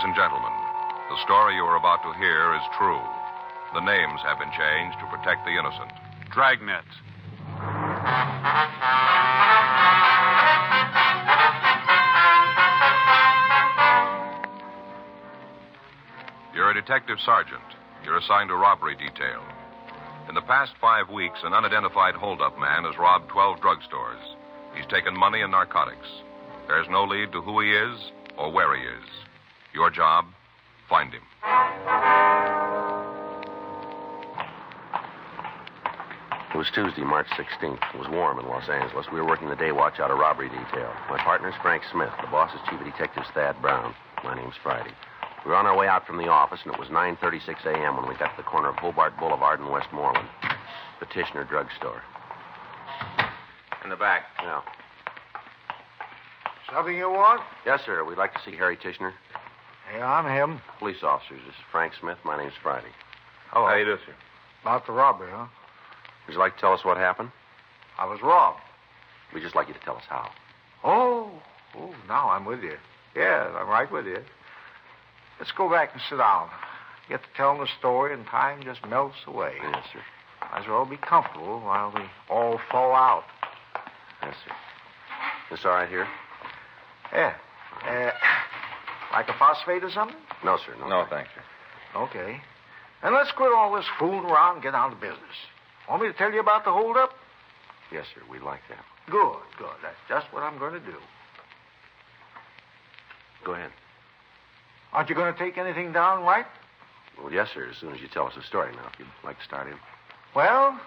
and gentlemen, the story you are about to hear is true. The names have been changed to protect the innocent. Dragnet. You're a detective sergeant. You're assigned to robbery detail. In the past 5 weeks, an unidentified holdup man has robbed 12 drugstores. He's taken money and narcotics. There's no lead to who he is or where he is. Your job, find him. It was Tuesday, March 16th. It was warm in Los Angeles. We were working the day watch out of robbery detail. My partner's Frank Smith. The boss is Chief of Detectives Thad Brown. My name's Friday. We were on our way out from the office, and it was 9:36 a.m. when we got to the corner of Hobart Boulevard and Westmoreland. Petitioner Drugstore. In the back. Yeah. Something you want? Yes, sir. We'd like to see Harry Tishner. Yeah, I'm him. Police officers. This is Frank Smith. My name's Friday. Hello. How you do, sir? About the robbery, huh? Would you like to tell us what happened? I was robbed. We'd just like you to tell us how. Oh, now I'm with you. Yes, I'm right with you. Let's go back and sit down. Get to telling the story, and time just melts away. Yes, sir. Might as well be comfortable while we all fall out. Yes, sir. This all right here? Yeah. Like a phosphate or something? No, sir. No, thanks, sir. Okay. And let's quit all this fooling around and get down to business. Want me to tell you about the holdup? Yes, sir. We'd like that. Good. That's just what I'm going to do. Go ahead. Aren't you going to take anything down, right? Well, yes, sir, as soon as you tell us the story now, if you'd like to start in. Well,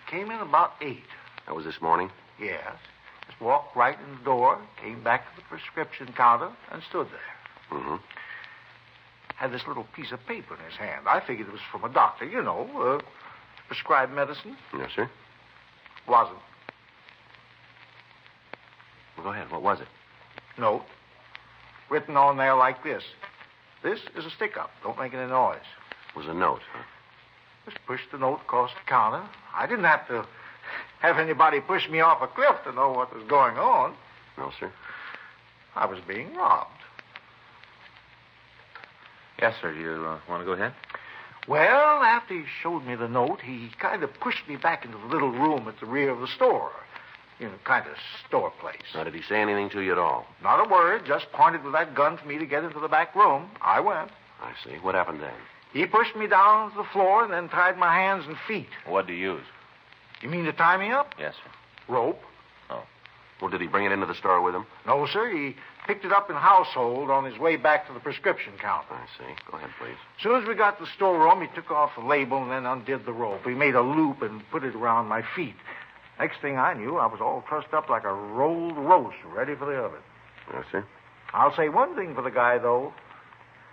came in about 8. That was this morning? Yes. Just walked right in the door, came back to the prescription counter, and stood there. Mm-hmm. Had this little piece of paper in his hand. I figured it was from a doctor, prescribed medicine. Yes, sir. Wasn't. Well, go ahead. What was it? Note. Written on there like this. This is a stick-up. Don't make any noise. It was a note, huh? Just pushed the note across the counter. I didn't have to have anybody push me off a cliff to know what was going on. No, sir. I was being robbed. Yes, sir. You want to go ahead? Well, after he showed me the note, he kind of pushed me back into the little room at the rear of the store. Kind of store place. Now, did he say anything to you at all? Not a word, just pointed with that gun for me to get into the back room. I went. I see. What happened then? He pushed me down to the floor and then tied my hands and feet. What do you use? You mean to tie me up? Yes, sir. Rope. Oh. Well, did he bring it into the store with him? No, sir. He picked it up in household on his way back to the prescription counter. I see. Go ahead, please. As soon as we got to the storeroom, he took off the label and then undid the rope. He made a loop and put it around my feet. Next thing I knew, I was all trussed up like a rolled roast, ready for the oven. Yes, sir. I'll say one thing for the guy, though.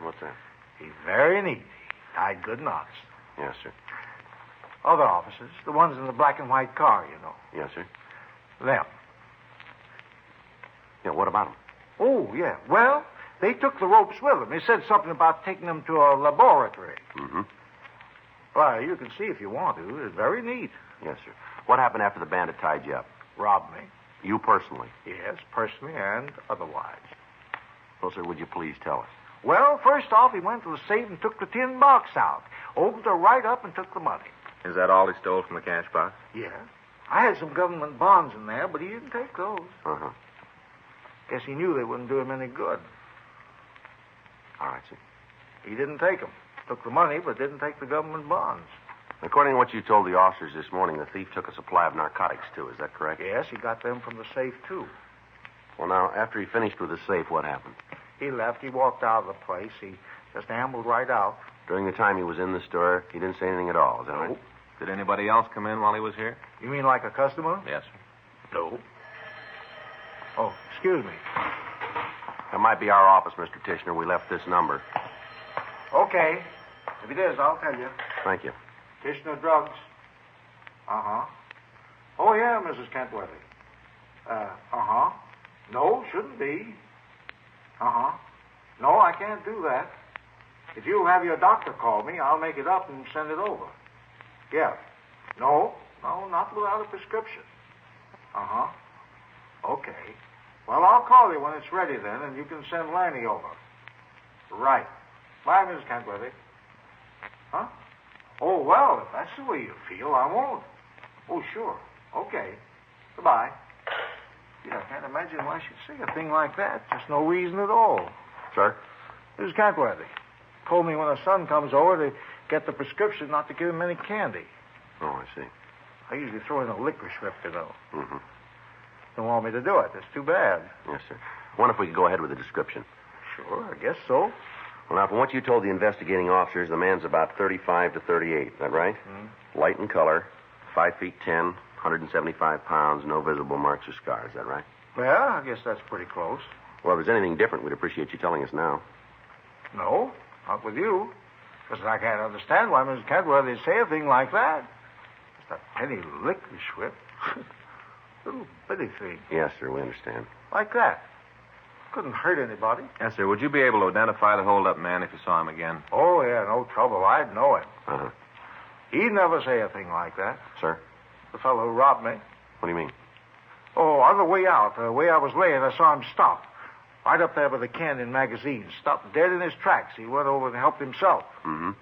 What's that? He's very neat. He tied good knots. Yes, sir. Other officers, the ones in the black and white car, Yes, sir. Them. Yeah, what about him? Oh, yeah. Well, they took the ropes with them. They said something about taking them to a laboratory. Mm-hmm. Well, you can see if you want to. It's very neat. Yes, sir. What happened after the bandit tied you up? Robbed me. You personally? Yes, personally and otherwise. Well, sir, would you please tell us? Well, first off, he went to the safe and took the tin box out. Opened it right up and took the money. Is that all he stole from the cash box? Yeah. I had some government bonds in there, but he didn't take those. Uh-huh. Guess he knew they wouldn't do him any good. All right, sir. He didn't take them. Took the money, but didn't take the government bonds. According to what you told the officers this morning, the thief took a supply of narcotics, too. Is that correct? Yes, he got them from the safe, too. Well, now, after he finished with the safe, what happened? He left. He walked out of the place. He just ambled right out. During the time he was in the store, he didn't say anything at all. Is that right? Did anybody else come in while he was here? You mean like a customer? Yes, sir. No. Oh, excuse me. That might be our office, Mr. Tishner. We left this number. Okay. If it is, I'll tell you. Thank you. Tishner Drugs. Uh-huh. Oh, yeah, Mrs. Kentworthy. Uh-huh. No, shouldn't be. Uh-huh. No, I can't do that. If you'll have your doctor call me, I'll make it up and send it over. Yeah. No, not without a prescription. Uh-huh. Okay. Well, I'll call you when it's ready then, and you can send Lanny over. Right. Bye, Mrs. Kentworthy. Huh? Oh, well, if that's the way you feel, I won't. Oh, sure. Okay. Goodbye. Gee, I can't imagine why she'd say a thing like that. Just no reason at all. Sir? Mrs. Kentworthy told me when her son comes over to get the prescription not to give him any candy. Oh, I see. I usually throw in a licorice whip, you know. Mm-hmm. Don't want me to do it. That's too bad. Yes, sir. Wonder if we could go ahead with the description. Sure, I guess so. Well, now, from what you told the investigating officers, the man's about 35 to 38. Is that right? Mm-hmm. Light in color, 5 feet 10, 175 pounds, no visible marks or scars. Is that right? Well, I guess that's pretty close. Well, if there's anything different, we'd appreciate you telling us now. No, not with you. Because I can't understand why Mrs. Kentworthy would say a thing like that. Just a penny licorice whip. Little bitty thing. Yes, sir, we understand. Like that. Couldn't hurt anybody. Yes, sir. Would you be able to identify the hold-up man if you saw him again? Oh, yeah, no trouble. I'd know him. Uh-huh. He'd never say a thing like that. Sir? The fellow who robbed me. What do you mean? Oh, on the way out, the way I was laying, I saw him stop. Right up there by the Canyon magazine. Stopped dead in his tracks. He went over and helped himself. Mm-hmm.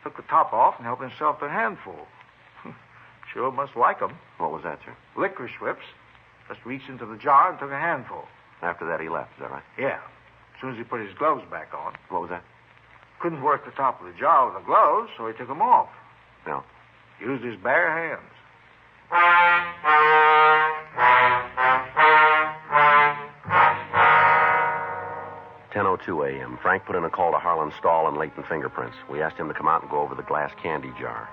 Took the top off and helped himself to a handful. Sure must like 'em. What was that, sir? Licorice whips. Just reached into the jar and took a handful. After that, he left. Is that right? Yeah. As soon as he put his gloves back on. What was that? Couldn't work the top of the jar with the gloves, so he took them off. No. Used his bare hands. 10:02 a.m. Frank put in a call to Harlan Stahl and Leighton Fingerprints. We asked him to come out and go over the glass candy jar.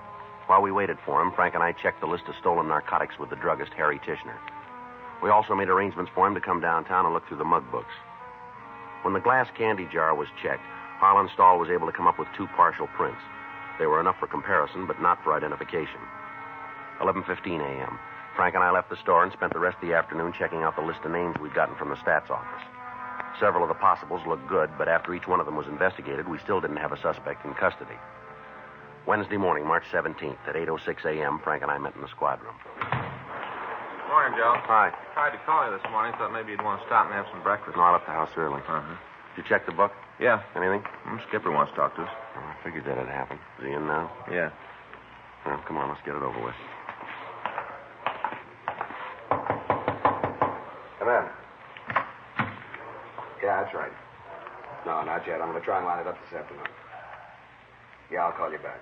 While we waited for him, Frank and I checked the list of stolen narcotics with the druggist, Harry Tishner. We also made arrangements for him to come downtown and look through the mug books. When the glass candy jar was checked, Harlan Stahl was able to come up with 2 partial prints. They were enough for comparison, but not for identification. 11:15 a.m. Frank and I left the store and spent the rest of the afternoon checking out the list of names we'd gotten from the stats office. Several of the possibles looked good, but after each one of them was investigated, we still didn't have a suspect in custody. Wednesday morning, March 17th, at 8:06 a.m., Frank and I met in the squad room. Morning, Joe. Hi. Tried to call you this morning. Thought maybe you'd want to stop and have some breakfast. No, I left the house early. Uh-huh. Did you check the book? Yeah. Anything? Skipper wants to talk to us. Oh, I figured that'd happen. Is he in now? Yeah. Well, come on, let's get it over with. Come in. Yeah, that's right. No, not yet. I'm going to try and line it up this afternoon. Yeah, I'll call you back.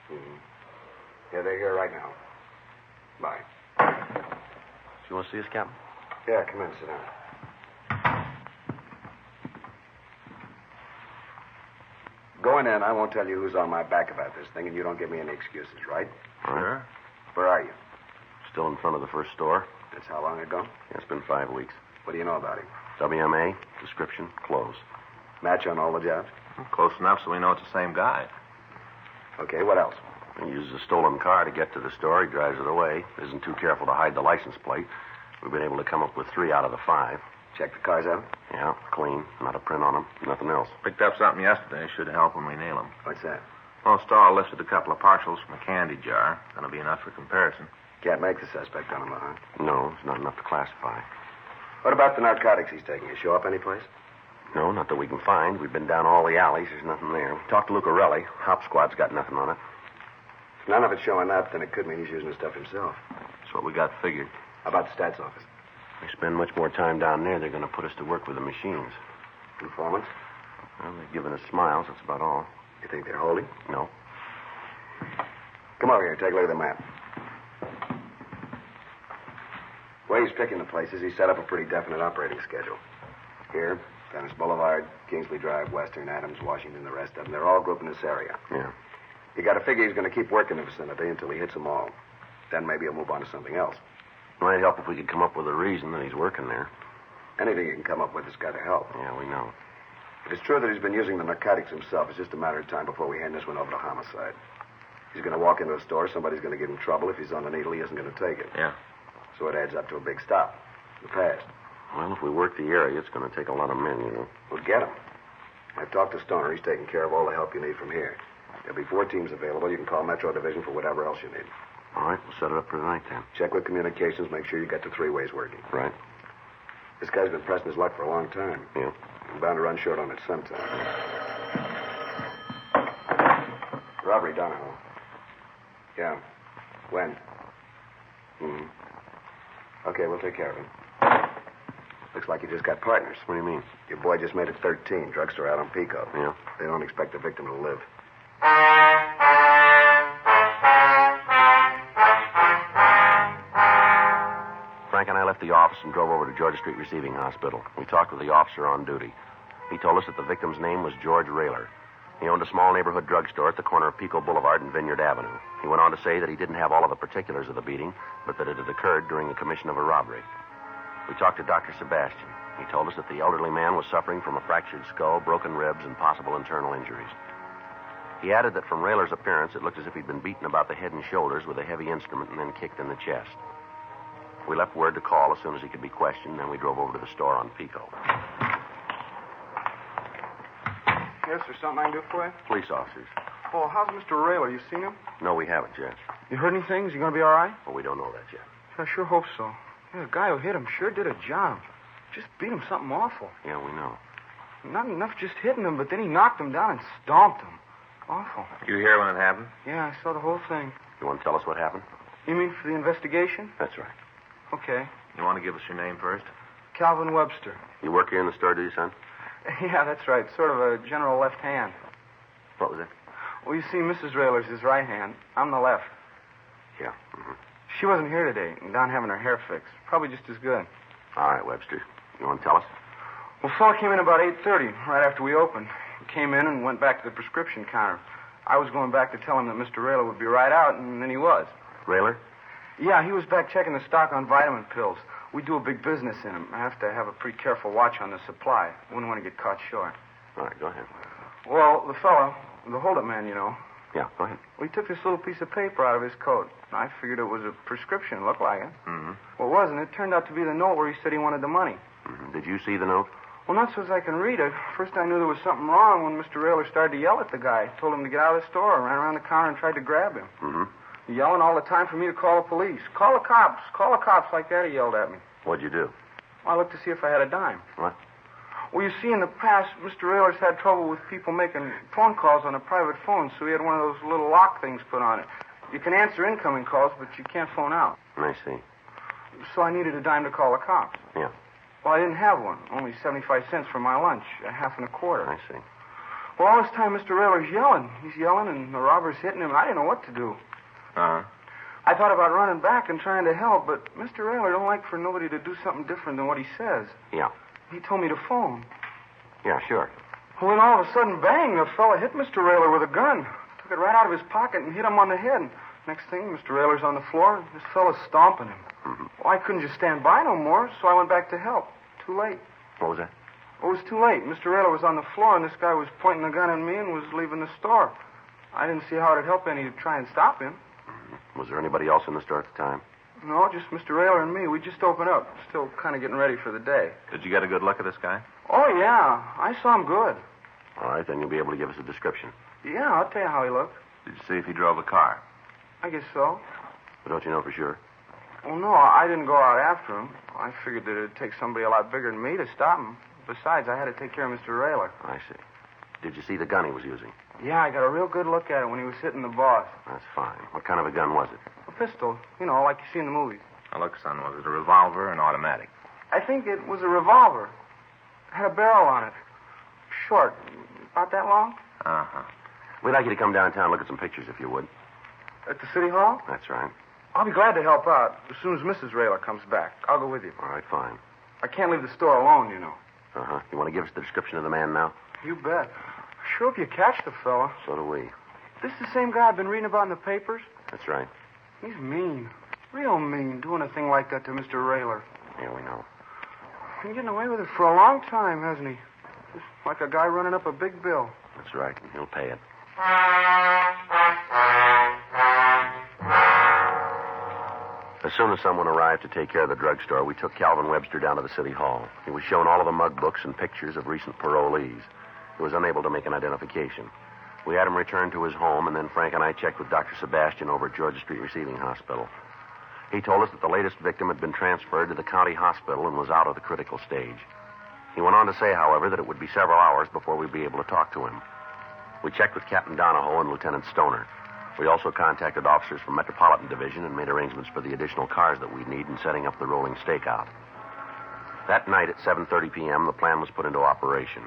Mm-hmm. Yeah, they're here right now. Bye. You want to see us, Captain? Yeah, come in. Sit down. Going in, I won't tell you who's on my back about this thing, and you don't give me any excuses, right? All right. Sure. Where are you? Still in front of the first store. That's how long ago? Yeah, it's been 5 weeks. What do you know about him? WMA, description, close. Match on all the jobs? Close enough so we know it's the same guy. Okay, what else? He uses a stolen car to get to the store. He drives it away. Isn't too careful to hide the license plate. We've been able to come up with 3 out of the 5. Check the cars out? Yeah, clean. Not a print on them. Nothing else. Picked up something yesterday. Should help when we nail him. What's that? Well, Stahl lifted a couple of partials from a candy jar. That'll be enough for comparison. Can't make the suspect on him, huh? No, it's not enough to classify. What about the narcotics he's taking? You show up anyplace? No, not that we can find. We've been down all the alleys. There's nothing there. Talked to Lucarelli. Hop squad's got nothing on it. If none of it's showing up, then it could mean he's using the stuff himself. That's what we got figured. How about the stats office? We spend much more time down there. They're going to put us to work with the machines. Informants? Well, they've given us smiles. That's about all. You think they're holding? No. Come over here. Take a look at the map. The way he's picking the places, he set up a pretty definite operating schedule. Here, Venice Boulevard, Kingsley Drive, Western, Adams, Washington, the rest of them. They're all grouped in this area. Yeah. You got to figure he's going to keep working the vicinity until he hits them all. Then maybe he'll move on to something else. Might help if we could come up with a reason that he's working there. Anything you can come up with has got to help. Yeah, we know. If it's true that he's been using the narcotics himself, it's just a matter of time before we hand this one over to homicide. He's going to walk into a store, somebody's going to give him trouble. If he's on the needle, he isn't going to take it. Yeah. So it adds up to a big stop. The past. Well, if we work the area, it's going to take a lot of men, you know. We'll get him. I've talked to Stoner. He's taking care of all the help you need from here. There'll be 4 teams available. You can call Metro Division for whatever else you need. All right, we'll set it up for tonight then. Check with communications. Make sure you got the 3-ways working. Right. This guy's been pressing his luck for a long time. Yeah. He's bound to run short on it sometime. Robbery, Donahoe. Yeah. When? Okay, we'll take care of him. Looks like you just got partners. What do you mean? Your boy just made it 13. Drugstore out on Pico. Yeah? They don't expect the victim to live. Frank and I left the office and drove over to Georgia Street Receiving Hospital. We talked with the officer on duty. He told us that the victim's name was George Rayler. He owned a small neighborhood drugstore at the corner of Pico Boulevard and Vineyard Avenue. He went on to say that he didn't have all of the particulars of the beating, but that it had occurred during the commission of a robbery. We talked to Dr. Sebastian. He told us that the elderly man was suffering from a fractured skull, broken ribs, and possible internal injuries. He added that from Rayler's appearance, it looked as if he'd been beaten about the head and shoulders with a heavy instrument and then kicked in the chest. We left word to call as soon as he could be questioned, then we drove over to the store on Pico. Yes, there's something I can do for you? Police officers. Oh, how's Mr. Rayler? You seen him? No, we haven't yet. You heard anything? Is he going to be all right? Well, we don't know that yet. I sure hope so. Yeah, the guy who hit him sure did a job. Just beat him something awful. Yeah, we know. Not enough just hitting him, but then he knocked him down and stomped him. Awful. You hear when it happened? Yeah, I saw the whole thing. You want to tell us what happened? You mean for the investigation? That's right. Okay. You want to give us your name first? Calvin Webster. You work here in the store, do you, son? Yeah, that's right. Sort of a general left hand. What was it? Well, you see, Mrs. Rayler's his right hand. I'm the left. Yeah. She wasn't here today, down having her hair fixed. Probably just as good. All right, Webster. You want to tell us? Well, fella came in about 8:30, right after we opened. He came in and went back to the prescription counter. I was going back to tell him that Mr. Rayler would be right out, and then he was. Rayler? Yeah, he was back checking the stock on vitamin pills. We do a big business in them. I have to have a pretty careful watch on the supply. Wouldn't want to get caught short. All right, go ahead. Well, the fellow, the holdup man, you know, Yeah, go ahead. well, he took this little piece of paper out of his coat. I figured it was a prescription. Looked like it. Mm-hmm. Well, it wasn't. It turned out to be the note where he said he wanted the money. Did you see the note? Well, not so as I can read it. First, I knew there was something wrong when Mr. Rayler started to yell at the guy. Told him to get out of the store, ran around the counter and tried to grab him. Mm-hmm. Yelling all the time for me to call the police. Call the cops. Call the cops, like that, he yelled at me. What'd you do? I looked to see if I had a dime. What? Well, you see, in the past, Mr. Rayler's had trouble with people making phone calls on a private phone, so he had one of those little lock things put on it. You can answer incoming calls, but you can't phone out. I see. So I needed a dime to call the cops. Yeah, Well, I didn't have one. Only 75 cents for my lunch, a half and a quarter. I see. Well, all this time, Mr. Rayler's yelling. He's yelling, and the robber's hitting him, and I didn't know what to do. Uh-huh. I thought about running back and trying to help, but Mr. Rayler don't like for nobody to do something different than what he says. Yeah. He told me to phone. Yeah, sure. Well, then all of a sudden, bang, the fella hit Mr. Rayler with a gun. Took it right out of his pocket and hit him on the head. Next thing, Mr. Rayler's on the floor. This fella's stomping him. Mm-hmm. Well, I couldn't just stand by no more, so I went back to help. Too late. What was that? It was too late. Mr. Rayler was on the floor, and this guy was pointing the gun at me and was leaving the store. I didn't see how it'd help any to try and stop him. Was there anybody else in the store at the time? No, just Mr. Rayler and me. We just opened up. Still kind of getting ready for the day. Did you get a good look at this guy? Oh, yeah. I saw him good. All right, then you'll be able to give us a description. Yeah, I'll tell you how he looked. Did you see if he drove a car? I guess so. But don't you know for sure? Well, no, I didn't go out after him. I figured that it'd take somebody a lot bigger than me to stop him. Besides, I had to take care of Mr. Rayler. I see. Did you see the gun he was using? Yeah, I got a real good look at it when he was hitting the boss. That's fine. What kind of a gun was it? A pistol, you know, like you see in the movies. Now, look, son, was it a revolver or an automatic? I think it was a revolver. It had a barrel on it. Short. About that long? Uh-huh. We'd like you to come downtown and look at some pictures, if you would. At the city hall? That's right. I'll be glad to help out as soon as Mrs. Rayler comes back. I'll go with you. All right, fine. I can't leave the store alone, you know. Uh-huh. You want to give us the description of the man now? You bet. Sure hope you catch the fella. So do we. This is the same guy I've been reading about in the papers? That's right. He's mean. Real mean, doing a thing like that to Mr. Rayler. Yeah, we know. Been getting away with it for a long time, hasn't he? Just like a guy running up a big bill. That's right, and he'll pay it. As soon as someone arrived to take care of the drugstore, we took Calvin Webster down to the city hall. He was shown all of the mug books and pictures of recent parolees. He was unable to make an identification. We had him returned to his home, and then Frank and I checked with Dr. Sebastian over at Georgia Street Receiving Hospital. He told us that the latest victim had been transferred to the county hospital and was out of the critical stage. He went on to say, however, that it would be several hours before we'd be able to talk to him. We checked with Captain Donahoe and Lieutenant Stoner. We also contacted officers from Metropolitan Division and made arrangements for the additional cars that we'd need in setting up the rolling stakeout. That night at 7:30 p.m., the plan was put into operation.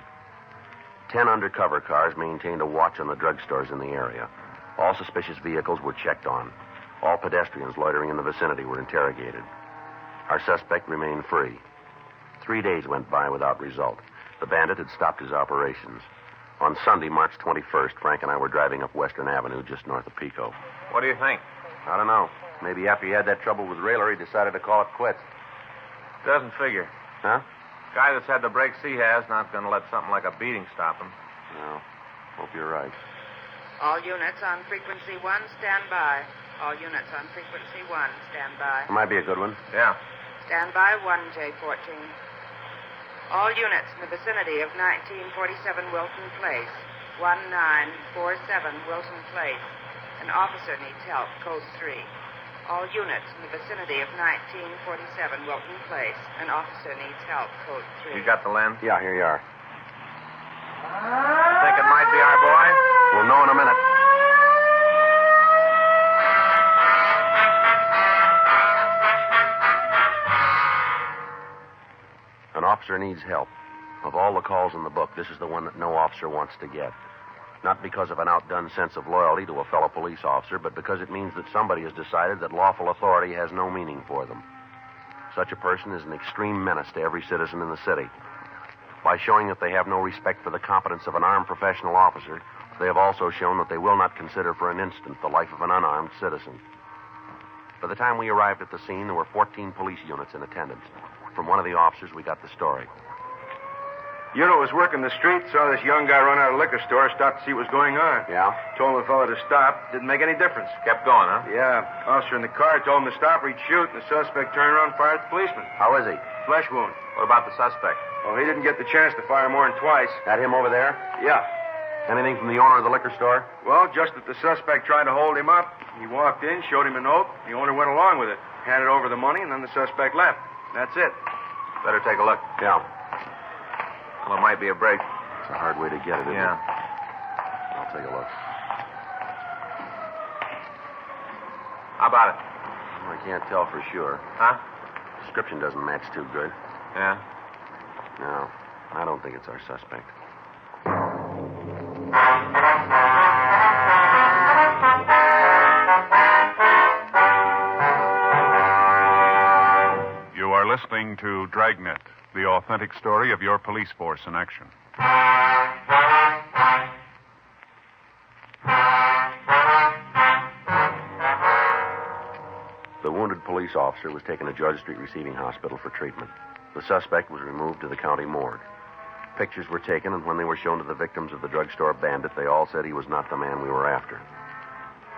10 undercover cars maintained a watch on the drugstores in the area. All suspicious vehicles were checked on. All pedestrians loitering in the vicinity were interrogated. Our suspect remained free. 3 days went by without result. The bandit had stopped his operations. On Sunday, March 21st, Frank and I were driving up Western Avenue just north of Pico. What do you think? I don't know. Maybe after he had that trouble with Rayler, he decided to call it quits. Doesn't figure. Huh? Guy that's had the breaks he has not going to let something like a beating stop him. No. Hope you're right. All units on frequency 1, stand by. All units on frequency 1, stand by. That might be a good one. Yeah. Stand by 1J14. All units in the vicinity of 1947 Wilton Place. 1947 Wilton Place. An officer needs help, code 3. All units in the vicinity of 1947 Wilton Place. An officer needs help, code 3. You got the lens? Yeah, here you are. Think it might be our boy? We'll know in a minute. An officer needs help. Of all the calls in the book, this is the one that no officer wants to get. Not because of an outdone sense of loyalty to a fellow police officer, but because it means that somebody has decided that lawful authority has no meaning for them. Such a person is an extreme menace to every citizen in the city. By showing that they have no respect for the competence of an armed professional officer, they have also shown that they will not consider for an instant the life of an unarmed citizen. By the time we arrived at the scene, there were 14 police units in attendance. From one of the officers, we got the story. Unit was working the street, saw this young guy run out of the liquor store, stopped to see what was going on. Yeah? Told the fellow to stop. Didn't make any difference. Kept going, huh? Yeah. Officer in the car told him to stop or he'd shoot, and the suspect turned around and fired at the policeman. How is he? Flesh wound. What about the suspect? Well, he didn't get the chance to fire more than twice. That him over there? Yeah. Anything from the owner of the liquor store? Well, just that the suspect tried to hold him up. He walked in, showed him a note. The owner went along with it. Handed over the money, and then the suspect left. That's it. Better take a look. Yeah. Well, it might be a break. It's a hard way to get it, isn't Yeah. it? I'll take a look. How about it? I can't tell for sure. Huh? Description doesn't match too good. Yeah. No, I don't think it's our suspect. You are listening to Dragnet, the authentic story of your police force in action. The wounded police officer was taken to George Street Receiving Hospital for treatment. The suspect was removed to the county morgue. Pictures were taken, and when they were shown to the victims of the drugstore bandit, they all said he was not the man we were after.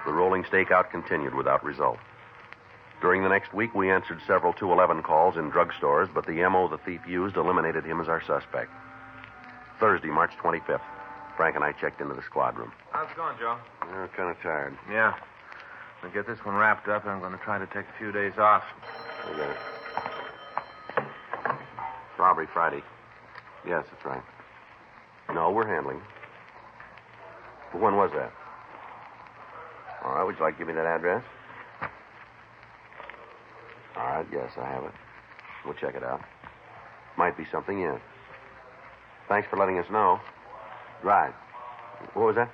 The rolling stakeout continued without result. During the next week, we answered several 211 calls in drugstores, but the M.O. the thief used eliminated him as our suspect. Thursday, March 25th, Frank and I checked into the squad room. How's it going, Joe? We're kind of tired. Yeah. We'll get this one wrapped up, and I'm going to try to take a few days off. I got it. Robbery Friday. Yes, that's right. No, we're handling. But when was that? All right, would you like to give me that address? All right, yes, I have it. We'll check it out. Might be something, yes. Thanks for letting us know. Right. What was that?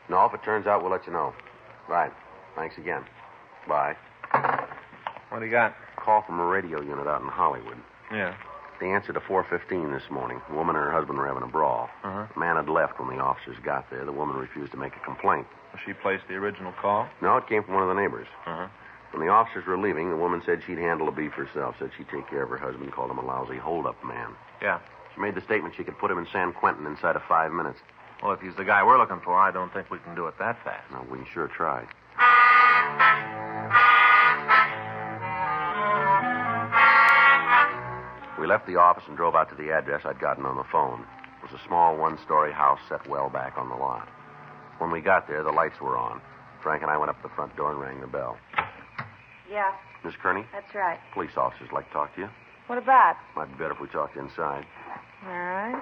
No, if it turns out, we'll let you know. Right. Thanks again. Bye. What do you got? Call from a radio unit out in Hollywood. Yeah. They answered to 4:15 this morning. The woman and her husband were having a brawl. Uh-huh. The man had left when the officers got there. The woman refused to make a complaint. She placed the original call? No, it came from one of the neighbors. Uh-huh. When the officers were leaving, the woman said she'd handle the beef herself, said she'd take care of her husband, called him a lousy hold-up man. Yeah. She made the statement she could put him in San Quentin inside of 5 minutes. Well, if he's the guy we're looking for, I don't think we can do it that fast. No, we can sure try. We left the office and drove out to the address I'd gotten on the phone. It was a small one-story house set well back on the lot. When we got there, the lights were on. Frank and I went up to the front door and rang the bell. Yeah, Miss Kearney, that's right. police officers like to talk to you. What about? Might be better if we talked inside. All right.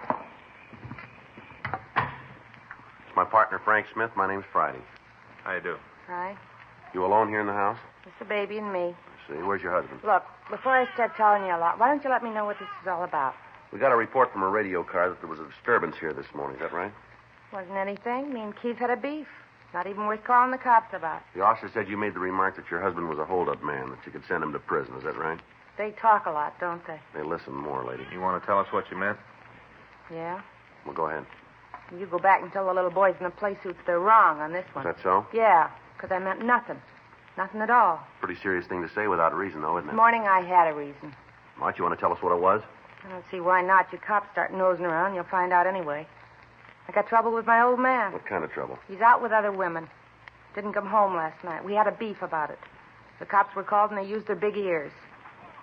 my partner, Frank Smith. My name's Friday. How you do? Hi. You alone here in the house? Just the baby and me. I see. Where's your husband? Look, before I start telling you a lot, why don't you let me know what this is all about? We got a report from a radio car that there was a disturbance here this morning. Is that right? Wasn't anything. Me and Keith had a beef. Not even worth calling the cops about. The officer said you made the remark that your husband was a hold-up man, that you could send him to prison. Is that right? They talk a lot, don't they? They listen more, lady. You want to tell us what you meant? Yeah? Well, go ahead. You go back and tell the little boys in the play suits they're wrong on this Is one. that so? Yeah, because I meant nothing. Nothing at all. Pretty serious thing to say without a reason, though, isn't This it? morning I had a reason. Might you want to tell us what it was? I don't see why not. You cops start nosing around, you'll find out anyway. I got trouble with my old man. What kind of trouble? He's out with other women. Didn't come home last night. We had a beef about it. The cops were called and they used their big ears.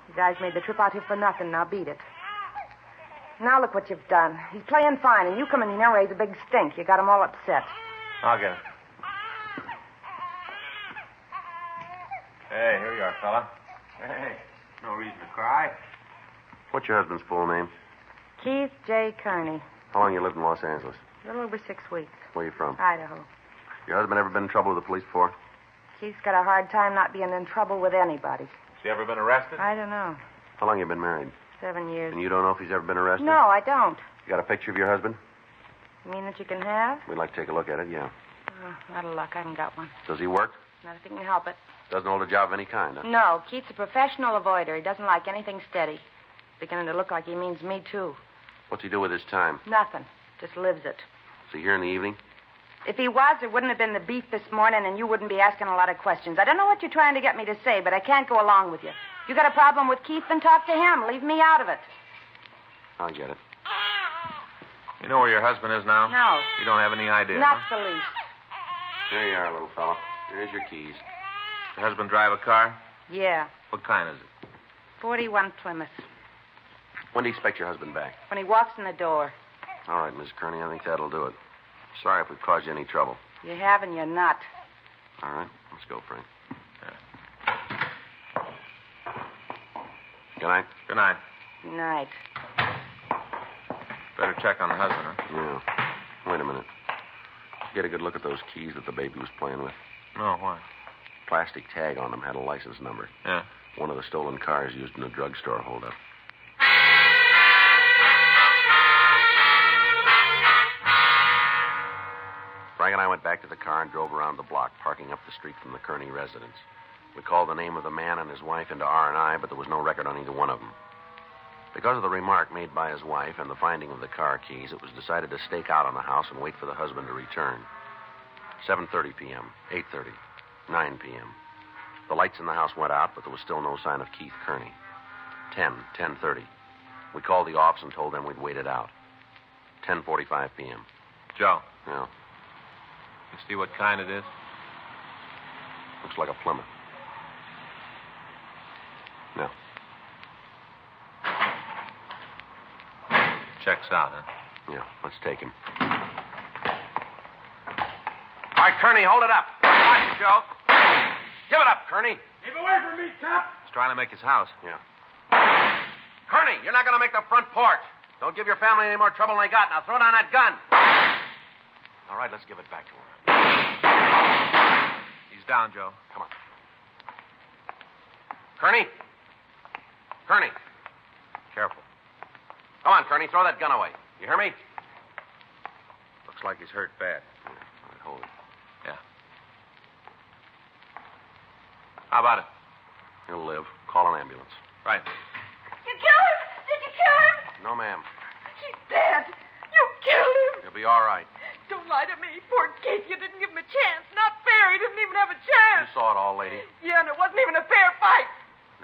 You guys made the trip out here for nothing. Now beat it. Now look what you've done. He's playing fine, and you come in here and raise a big stink. You got him all upset. I'll get it. Hey, here you are, fella. Hey, no reason to cry. What's your husband's full name? Keith J. Kearney. How long you lived in Los Angeles? A little over 6 weeks. Where you from? Idaho. Your husband ever been in trouble with the police before? Keith's got a hard time not being in trouble with anybody. Has he ever been arrested? I don't know. How long you been married? 7 years. And you don't know if he's ever been arrested? No, I don't. You got a picture of your husband? You mean that you can have? We'd like to take a look at it, yeah. Oh, out of luck. I haven't got one. Does he work? Not if he can help it. Doesn't hold a job of any kind, huh? No, Keith's a professional avoider. He doesn't like anything steady. Beginning to look like he means me, too. What's he do with his time? Nothing. Just lives it. Is he here in the evening? If he was, there wouldn't have been the beef this morning, and you wouldn't be asking a lot of questions. I don't know what you're trying to get me to say, but I can't go along with you. You got a problem with Keith, then talk to him. Leave me out of it. I'll get it. You know where your husband is now? No. You don't have any idea, Not huh? the least. There you are, little fella. Here's your keys. Your husband drive a car? Yeah. What kind is it? 41 Plymouth. When do you expect your husband back? When he walks in the door. All right, Miss Kearney, I think that'll do it. Sorry if we've caused you any trouble. You have and you're not. All right, let's go, Frank. Good night. Good night. Night. Better check on the husband, huh? Yeah. Wait a minute. Get a good look at those keys that the baby was playing with. No, why? Plastic tag on them had a license number. Yeah. One of the stolen cars used in a drugstore holdup. Frank and I went back to the car and drove around the block, parking up the street from the Kearney residence. We called the name of the man and his wife into R&I, but there was no record on either one of them. Because of the remark made by his wife and the finding of the car keys, it was decided to stake out on the house and wait for the husband to return. 7:30 p.m., 8:30, 9 p.m. The lights in the house went out, but there was still no sign of Keith Kearney. 10:30. We called the office and told them we'd wait it out. 10:45 p.m. Joe, Yeah, you see what kind it is? looks like a Plymouth. No. Checks out, huh? Yeah, let's take him. All right, Kearney, hold it up. Watch it, Joe. Give it up, Kearney. Keep away from me, cop. He's trying to make his house. Yeah. Kearney, you're not going to make the front porch. Don't give your family any more trouble than they got. Now throw down that gun. All right, let's give it back to him. He's down, Joe. Come on. Kearney. Kearney. Careful. Come on, Kearney, throw that gun away. You hear me? Looks like he's hurt bad. Yeah, all right, hold it. Yeah. How about it? He'll live. Call an ambulance. Right. You killed him? Did you kill him? No, ma'am. He's dead. You killed him. He'll be all right. Don't lie to me. Poor Keith, you didn't give him a chance. Not fair. He didn't even have a You chance. saw it all, lady. Yeah, and it wasn't even a fair fight.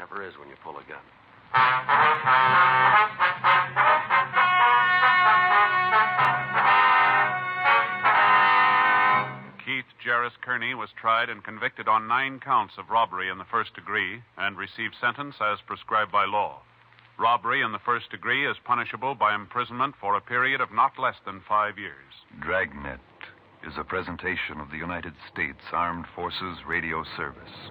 Never is when you pull a gun. Keith Jarris Kearney was tried and convicted on 9 counts of robbery in the first degree and received sentence as prescribed by law. Robbery in the first degree is punishable by imprisonment for a period of not less than 5 years. Dragnet is a presentation of the United States Armed Forces Radio Service.